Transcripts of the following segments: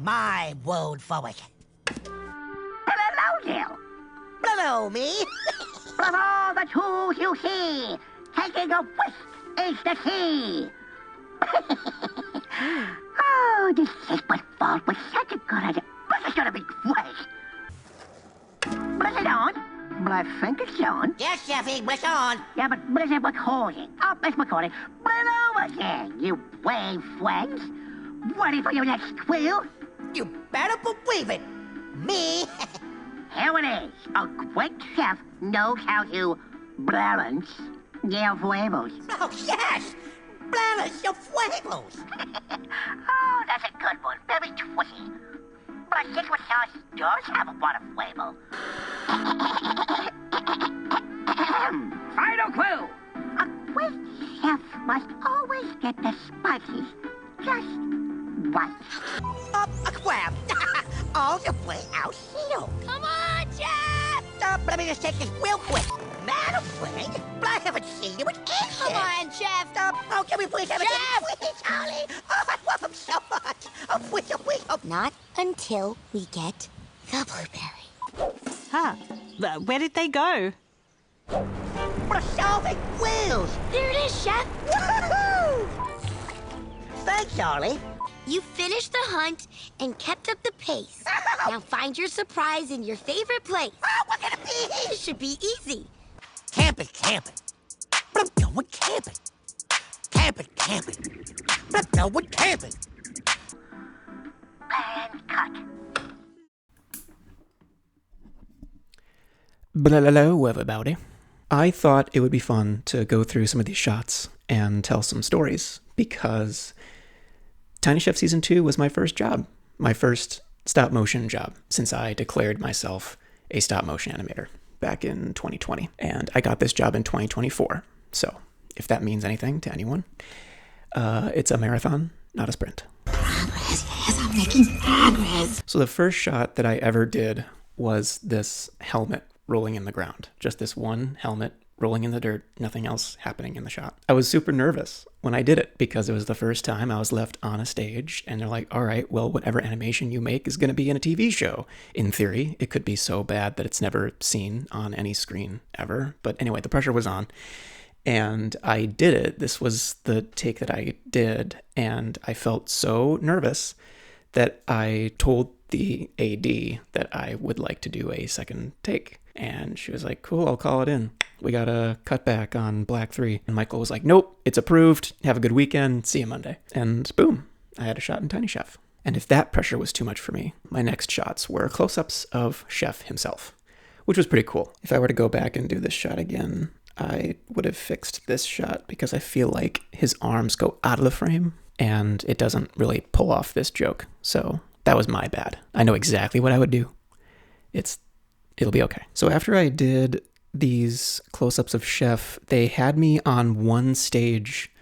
my world forward. Hello, you. Hello, me. Of all the tools you see, taking a whisk is the key. Oh, this secret vault was such a good idea. This is gonna be great. Is it on? Well, I think it's on. Yes, Cheffy, what's on? Yeah, but is it recording? Oh, it's recording. Bring over here, you wave friends. Ready for your next quill? You better believe it. Me? Here it is. A great chef knows how to balance their flavors. Oh, yes. Balance your flavors. Oh, that's a good one. Very twisty. But secret sauce does have a lot of flavor. Final clue. A great chef must always get the spices just right. A crab. All the way out here. Come on, Jeff! Let me just take this real quick. Madam Frank, but I haven't seen you in ages. Come on, Jeff! Oh, can we please have a Jeff! Please, Charlie. Oh, I love him so much. Oh, please, oh, please. Oh. Not until we get the blueberry. Huh. Where did they go? We're solving wheels. There it is, Chef! Woohoo! Thanks, Charlie. You finished the hunt and kept up the pace. Now find your surprise in your favorite place. Oh, what can it be? This should be easy. Camping. But I'm going camping. Camping. But I'm going camping. And cut. Hello, everybody. I thought it would be fun to go through some of these shots and tell some stories because Tiny Chef Season 2 was my first job, my first stop-motion job since I declared myself a stop-motion animator back in 2020. And I got this job in 2024. So if that means anything to anyone, it's a marathon, not a sprint. Progress. Yes, I'm making progress. So the first shot that I ever did was this helmet rolling in the ground. Just this one helmet rolling in the dirt, nothing else happening in the shot. I was super nervous when I did it because it was the first time I was left on a stage and they're like, all right, well, whatever animation you make is going to be in a TV show. In theory, it could be so bad that it's never seen on any screen ever. But anyway, the pressure was on and I did it. This was the take that I did and I felt so nervous that I told the AD that I would like to do a second take. And she was like, cool, I'll call it in. We got a cutback on Black 3. And Michael was like, nope, it's approved. Have a good weekend. See you Monday. And boom, I had a shot in Tiny Chef. And if that pressure was too much for me, my next shots were close-ups of Chef himself, which was pretty cool. If I were to go back and do this shot again, I would have fixed this shot because I feel like his arms go out of the frame and it doesn't really pull off this joke. So that was my bad. I know exactly what I would do. It'll be okay. So after I did these close-ups of Chef, they had me on one stage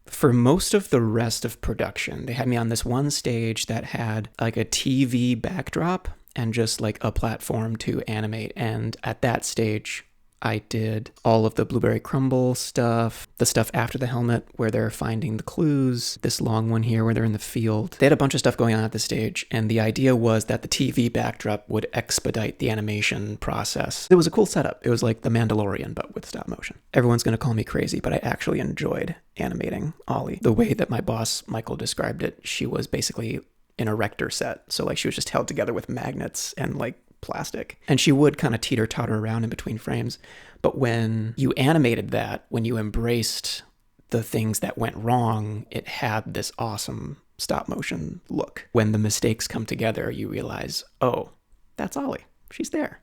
for most of the rest of production. They had me on this one stage that had like a TV backdrop and just like a platform to animate. And at that stage, I did all of the blueberry crumble stuff, the stuff after the helmet where they're finding the clues, this long one here where they're in the field. They had a bunch of stuff going on at the stage, and the idea was that the TV backdrop would expedite the animation process. It was a cool setup. It was like The Mandalorian, but with stop motion. Everyone's going to call me crazy, but I actually enjoyed animating Ollie. The way that my boss, Michael, described it, she was basically an erector set. So like she was just held together with magnets and like plastic. And she would kind of teeter-totter around in between frames. But when you animated that, when you embraced the things that went wrong, it had this awesome stop motion look. When the mistakes come together, you realize, oh, that's Ollie. She's there.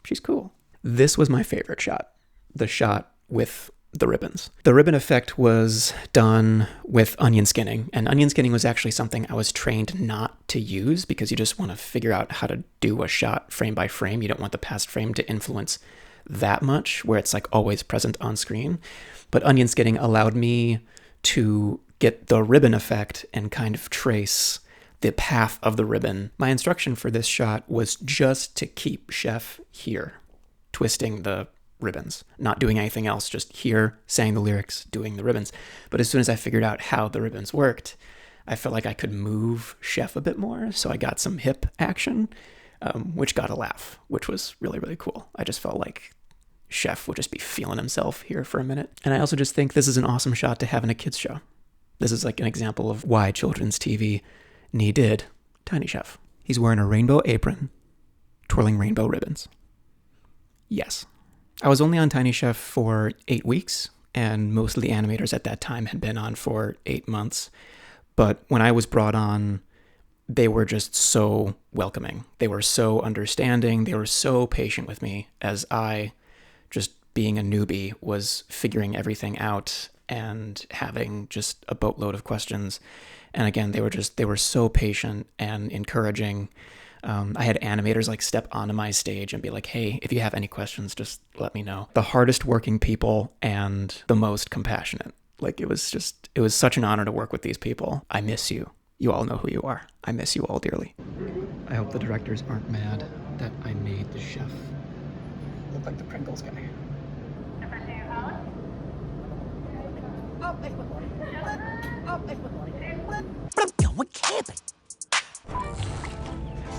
She's cool. This was my favorite shot. The shot with the ribbons. The ribbon effect was done with onion skinning, and onion skinning was actually something I was trained not to use because you just want to figure out how to do a shot frame by frame. You don't want the past frame to influence that much where it's like always present on screen. But onion skinning allowed me to get the ribbon effect and kind of trace the path of the ribbon. My instruction for this shot was just to keep Chef here, twisting the ribbons, not doing anything else, just here saying the lyrics, doing the ribbons. But as soon as I figured out how the ribbons worked, I felt like I could move Chef a bit more, so I got some hip action, which got a laugh, which was really, really cool. I just felt like Chef would just be feeling himself here for a minute. And I also just think this is an awesome shot to have in a kids show. This is like an example of why children's TV needed Tiny Chef. He's wearing a rainbow apron, twirling rainbow ribbons. Yes. I was only on Tiny Chef for 8 weeks, and most of the animators at that time had been on for 8 months. But when I was brought on, they were just so welcoming. They were so understanding. They were so patient with me as I, just being a newbie, was figuring everything out and having just a boatload of questions. And again, they were so patient and encouraging. I had animators like step onto my stage and be like, hey, if you have any questions, just let me know. The hardest working people and the most compassionate. Like, it was such an honor to work with these people. I miss you. You all know who you are. I miss you all dearly. I hope the directors aren't mad that I made the chef look like the Pringles guy. We're camping.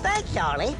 Thanks, Charlie.